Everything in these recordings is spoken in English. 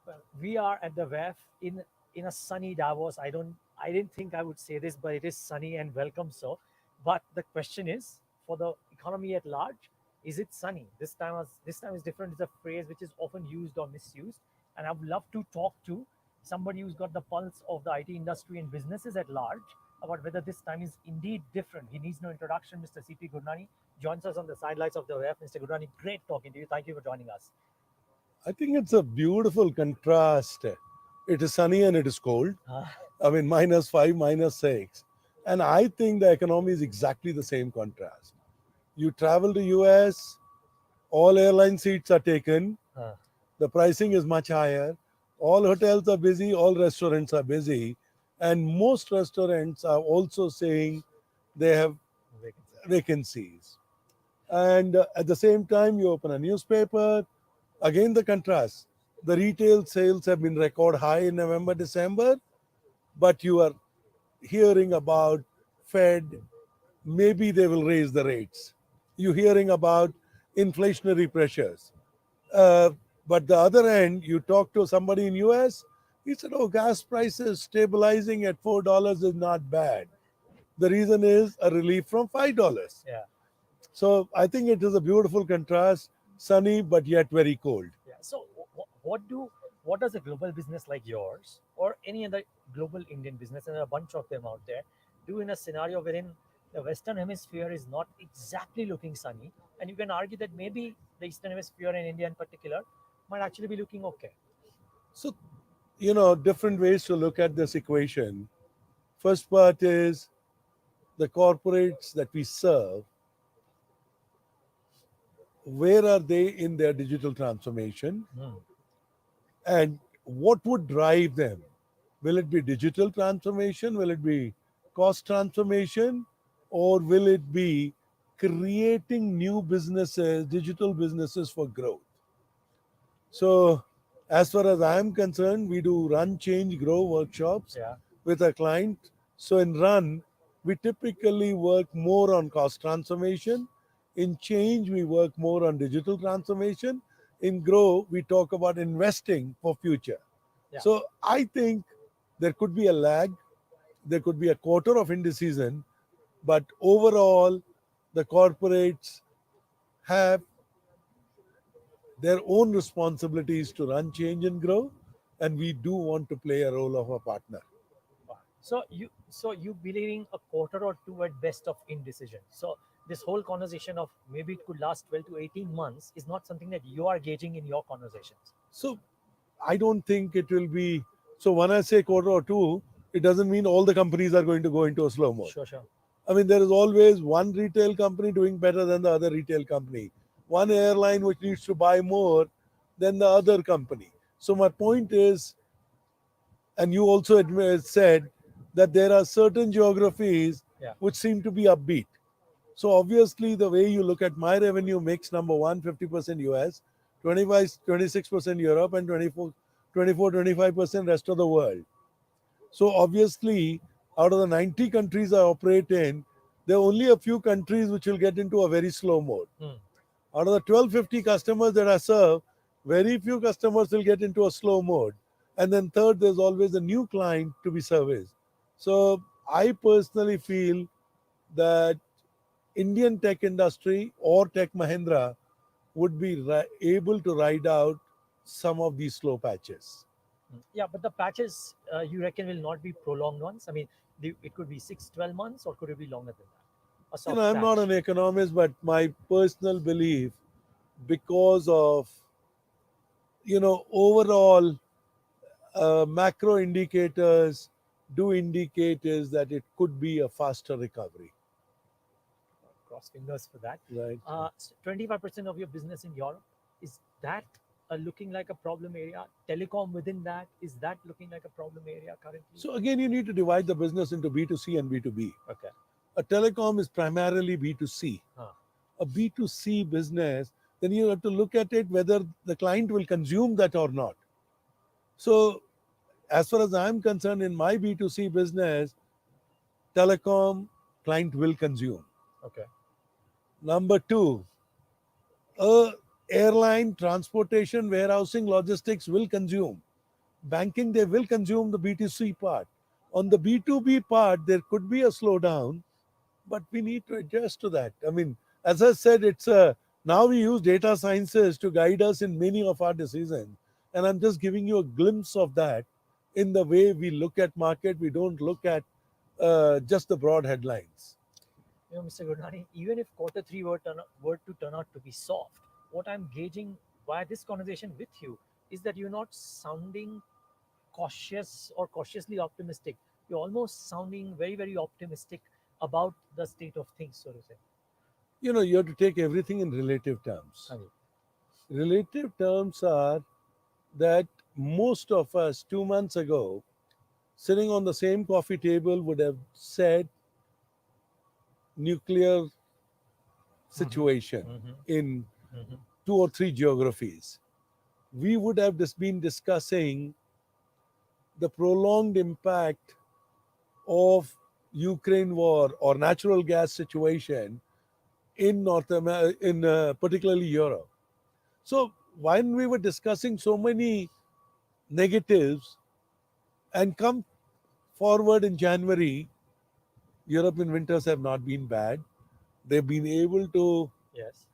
Well, we are at the WEF in a sunny Davos. I didn't think I would say this, but it is sunny and welcome so. But the question is, for the economy at large, is it sunny? This time is different. It's a phrase which is often used or misused, and I would love to talk to somebody who's got the pulse of the IT industry and businesses at large about whether this time is indeed different. He needs no introduction. Mr. CP Gurnani joins us on the sidelines of the WEF. Mr. Gurnani, great talking to you. Thank you for joining us. I think it's a beautiful contrast. It is sunny and it is cold. Uh, I mean, -5, -6. And I think the economy is exactly the same contrast. You travel to US, all airline seats are taken, uh, the pricing is much higher, all hotels are busy, all restaurants are busy, and most restaurants are also saying they have Vacancy. vacancies. And at the same time, you open a newspaper, again the contrast. The retail sales have been record high in November, December, but you are hearing about Fed, maybe they will raise the rates. You're hearing about inflationary pressures. Uh, but the other end, you talk to somebody in US, he said, oh, gas prices stabilizing at $4 is not bad. The reason is a relief from $5. Yeah, So I think it is a beautiful contrast, sunny but yet very cold. yeah. So, what does a global business like yours or any other global Indian business, and there are a bunch of them out there, do in a scenario wherein the Western Hemisphere is not exactly looking sunny, and you can argue that maybe the Eastern Hemisphere and India in particular might actually be looking okay. So, different ways to look at this equation. First part is the corporates that we serve, where are they in their digital transformation Hmm. and what would drive them? Will it be digital transformation? Will it be cost transformation? Or will it be creating new businesses, digital businesses for growth? So, as far as I am concerned, we do run, change, grow workshops Yeah, with a client. So, in run, we typically work more on cost transformation. In change, we work more on digital transformation. In grow, we talk about investing for future. yeah. So, I think there could be a lag, there could be a quarter of indecision, but overall, the corporates have their own responsibilities to run, change, and grow. And we do want to play a role of a partner. Wow. So you believing a quarter or two at best of indecision. So this whole conversation of maybe it could last 12 to 18 months is not something that you are gauging in your conversations. So I don't think it will be. So when I say quarter or two, it doesn't mean all the companies are going to go into a slow mode. Sure, sure. I mean, there is always one retail company doing better than the other retail company, one airline which needs to buy more than the other company. So my point is, and you also said that there are certain geographies Yeah. which seem to be upbeat. So obviously, the way you look at my revenue mix, number one, 50% US, 25, 26% Europe, and 25% rest of the world. So obviously, out of the 90 countries I operate in, there are only a few countries which will get into a very slow mode. Hmm. Out of the 1250 customers that I serve, very few customers will get into a slow mode. And then third, there's always a new client to be serviced. So I personally feel that Indian tech industry or Tech Mahindra would be able to ride out some of these slow patches. Yeah, but the patches you reckon will not be prolonged ones. I mean, it could be 6, 12 months, or could it be longer than that? A soft I'm not patch. an economist, but my personal belief, because of overall macro indicators do indicate is that it could be a faster recovery, Cross fingers for that. right? 25% of your business in Europe, is that looking like a problem area? Telecom within that, is that looking like a problem area currently? So again, you need to divide the business into B2C and B2B. Okay. A telecom is primarily B2C. Huh. A B2C business, then you have to look at it whether the client will consume that or not. So as far as I'm concerned, in my B2C business, telecom client will consume. Okay. Number two, a airline, transportation, warehousing, logistics will consume. banking, they will consume the B2C part. On the B2B part, there could be a slowdown, but we need to adjust to that. I mean, as I said, it's a now we use data sciences to guide us in many of our decisions, and I'm just giving you a glimpse of that in the way we look at market. We don't look at just the broad headlines. Mr. Gurnani, even if quarter three were to turn out to be soft, what I'm gauging via this conversation with you is that you're not sounding cautious or cautiously optimistic. You're almost sounding very, very optimistic about the state of things, so to say. You have to take everything in relative terms. ਹਾਂਜੀ. Relative terms are that most of us 2 months ago, sitting on the same coffee table, would have said nuclear situation Mhm. in Mhm. 2 or 3 geographies. We would have just been discussing the prolonged impact of Ukraine war or natural gas situation in North America, in particularly Europe. So when we were discussing so many negatives, and come forward in January, European winters have not been bad. They've been able to Yes.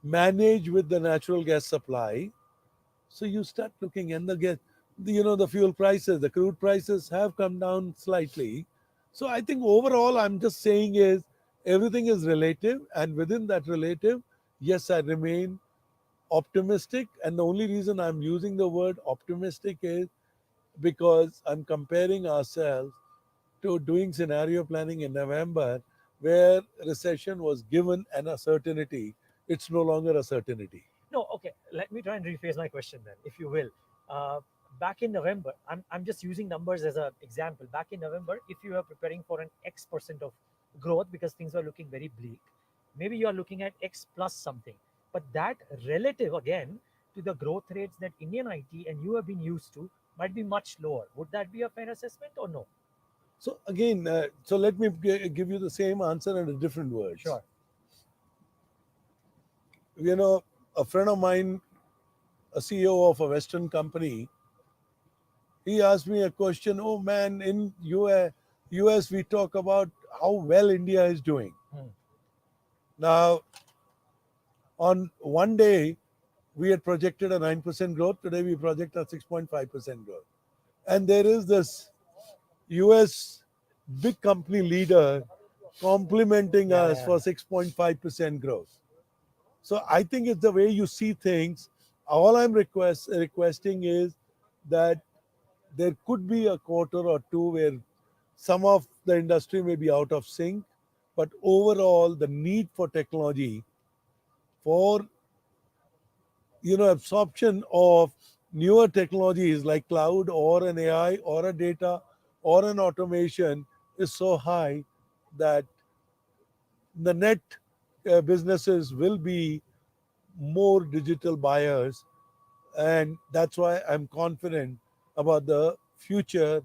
manage with the natural gas supply. So you start looking, and the fuel prices, the crude prices have come down slightly. So I think overall, I'm just saying is everything is relative, and within that relative, yes, I remain optimistic. And the only reason I'm using the word optimistic is because I'm comparing ourselves to doing scenario planning in November, where recession was given an uncertainty. It's no longer a certainty. No, okay. Let me try and rephrase my question then, if you will. Uh, Back in November, I'm just using numbers as an example. Back in November, if you are preparing for an X percent of growth because things were looking very bleak, maybe you are looking at X plus something. But that relative again to the growth rates that Indian IT and you have been used to might be much lower. Would that be a fair assessment or no? So again, so let me give you the same answer in a different words. Sure. You know, a friend of mine, a CEO of a Western company, he asked me a question. Oh man, in US we talk about how well India is doing. Hmm. Now, on one day, we had projected a 9% growth. Today, we project a 6.5% growth. And there is this US big company leader complimenting Yeah, us yeah. for 6.5% growth. So I think it's the way you see things. All I'm requesting is that there could be a quarter or two where some of the industry may be out of sync, but overall, the need for technology, for absorption of newer technologies like cloud or an AI or a data or an automation is so high that the net businesses will be more digital buyers, and that's why I'm confident about the future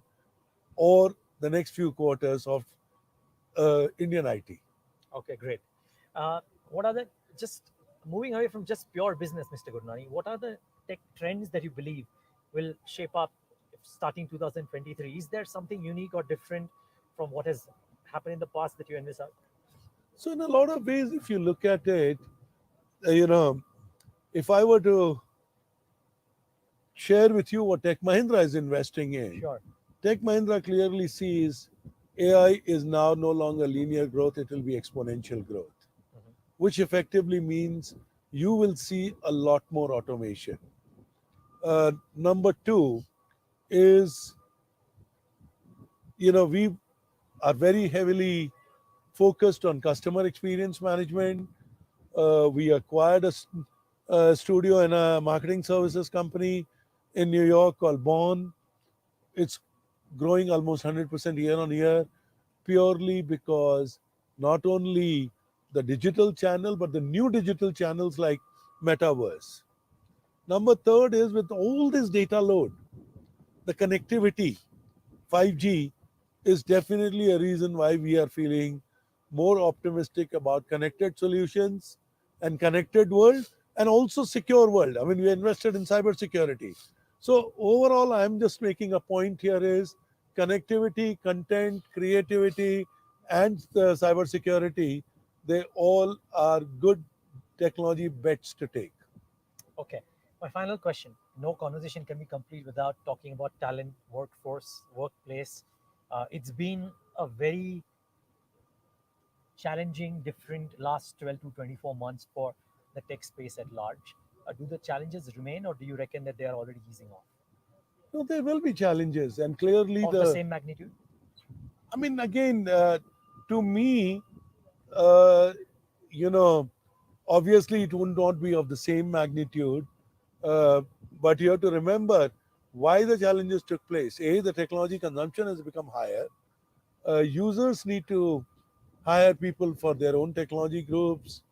or the next few quarters of Indian IT. Okay, great. What are the just moving away from just pure business, Mr. Gurnani? What are the tech trends that you believe will shape up starting 2023? Is there something unique or different from what has happened in the past that you envisage? So in a lot of ways, if you look at it, uh, you know if I were to share with you what Tech Mahindra is investing in, Sure. Tech Mahindra clearly sees AI is now no longer linear growth, it will be exponential growth, Mhm. which effectively means you will see a lot more automation. Number two is, we are very heavily focused on customer experience management. We acquired a studio and a marketing services company in New York called Bond. It's growing almost 100% year on year, purely because not only the digital channel, but the new digital channels like Metaverse. Number third is with all this data load, the connectivity, 5G is definitely a reason why we are feeling more optimistic about connected solutions and connected world, and also secure world. I mean, we invested in cybersecurity. So overall, I'm just making a point here is connectivity, content, creativity, and the cybersecurity, they all are good technology bets to take. Okay. My final question. No conversation can be complete without talking about talent, workforce, workplace. It's been a very challenging, different last 12 to 24 months for the tech space at large. Do the challenges remain, or do you reckon that they are already easing off? No, there will be challenges, and clearly Of the the. same magnitude? I mean, again, to me, uh, you know, obviously it would not be of the same magnitude, uh, but you have to remember why the challenges took place. A, the technology consumption has become higher. Users need to hire people for their own technology groups.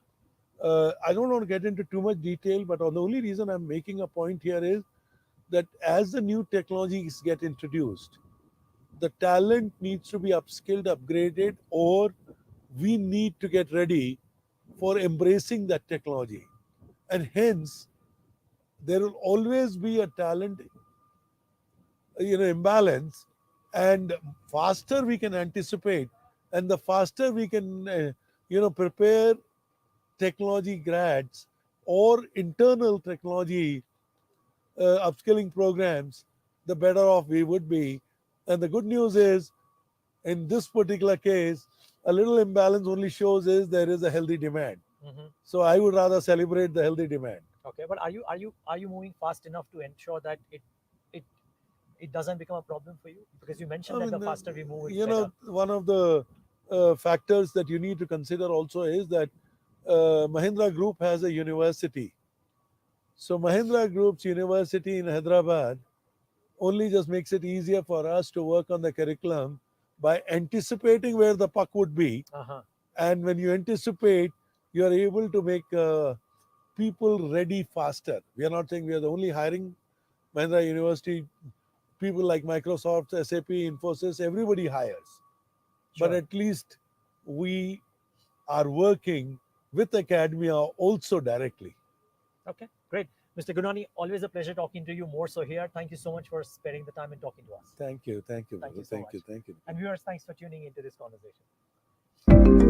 I don't want to get into too much detail, but the only reason I'm making a point here is that as the new technologies get introduced, the talent needs to be upskilled, upgraded, or we need to get ready for embracing that technology. And hence, there will always be a talent imbalance, and faster we can anticipate and the faster we can prepare technology grads or internal technology upskilling programs, the better off we would be. And the good news is, in this particular case, a little imbalance only shows is there is a healthy demand. Mm-hmm. So I would rather celebrate the healthy demand. Okay, but are you moving fast enough to ensure that it it doesn't become a problem for you? Because you mentioned I that the mean, faster we move, it's better. one of the factors that you need to consider also is that Mahindra Group has a university. So Mahindra Group's university in Hyderabad only just makes it easier for us to work on the curriculum by anticipating where the puck would be. Uh huh. And when you anticipate, you are able to make people ready faster. We are not saying we are the only hiring. Mahindra University, people like Microsoft, SAP, Infosys, everybody hires. But Sure. at least we are working with academia also directly. Okay. Great. Mr. Gunani, always a pleasure talking to you. More so here. Thank you so much for sparing the time and talking to us. Thank you, Thank brother. you so Thank much. you, thank you. And viewers, thanks for tuning into this conversation.